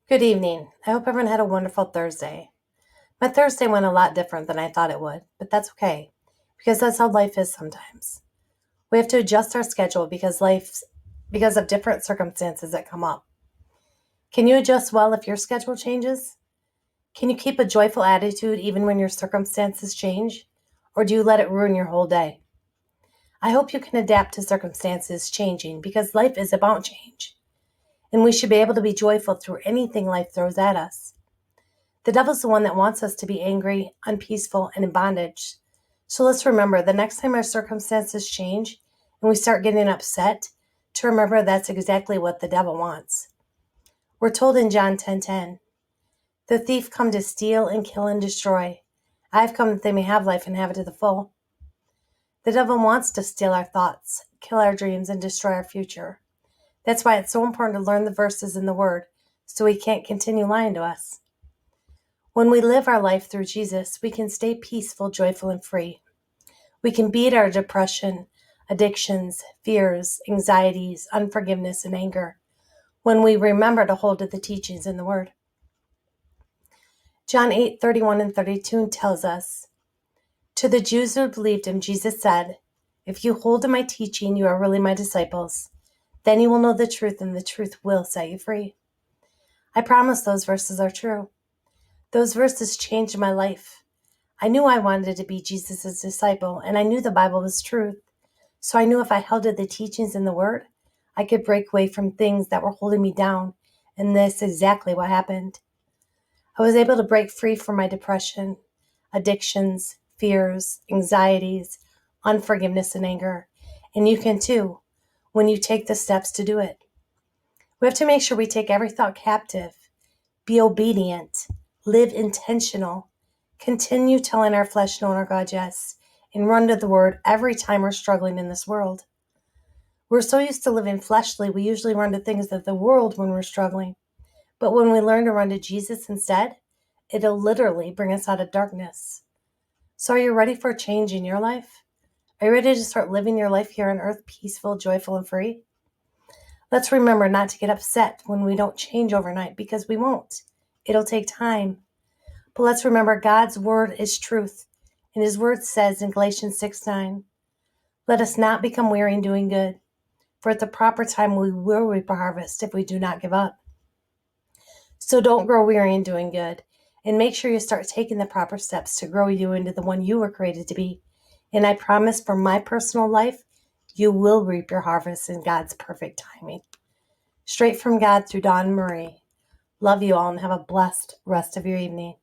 Good evening. I hope everyone had a wonderful Thursday. My Thursday went a lot different than I thought it would, but that's okay because that's how life is sometimes. We have to adjust our schedule because of different circumstances that come up. Can you adjust well if your schedule changes? Can you keep a joyful attitude even when your circumstances change? Or do you let it ruin your whole day? I hope you can adapt to circumstances changing because life is about change. And we should be able to be joyful through anything life throws at us. The devil's the one that wants us to be angry, unpeaceful, and in bondage. So let's remember the next time our circumstances change and we start getting upset, to remember that's exactly what the devil wants. We're told in John 10:10, the thief come to steal and kill and destroy. I've come that they may have life and have it to the full. The devil wants to steal our thoughts, kill our dreams, and destroy our future. That's why it's so important to learn the verses in the Word so he can't continue lying to us. When we live our life through Jesus, we can stay peaceful, joyful, and free. We can beat our depression, addictions, fears, anxieties, unforgiveness, and anger when we remember to hold to the teachings in the Word. John 8:31 and 32 tells us, to the Jews who believed him, Jesus said, if you hold to my teaching, you are really my disciples. Then you will know the truth, and the truth will set you free. I promise those verses are true. Those verses changed my life. I knew I wanted to be Jesus' disciple, and I knew the Bible was truth. So I knew if I held to the teachings in the Word, I could break away from things that were holding me down, and that's exactly what happened. I was able to break free from my depression, addictions, fears, anxieties, unforgiveness, and anger. And you can too, when you take the steps to do it. We have to make sure we take every thought captive, be obedient, live intentional, continue telling our flesh no and our God yes, and run to the Word every time we're struggling in this world. We're so used to living fleshly, we usually run to things of the world when we're struggling. But when we learn to run to Jesus instead, it'll literally bring us out of darkness. So are you ready for a change in your life? Are you ready to start living your life here on earth peaceful, joyful, and free? Let's remember not to get upset when we don't change overnight, because we won't. It'll take time. But let's remember God's word is truth. And his word says in Galatians 6:9, let us not become weary in doing good, for at the proper time we will reap a harvest if we do not give up. So don't grow weary in doing good, and make sure you start taking the proper steps to grow you into the one you were created to be. And I promise for my personal life, you will reap your harvest in God's perfect timing. Straight from God through Dawn Marie. Love you all and have a blessed rest of your evening.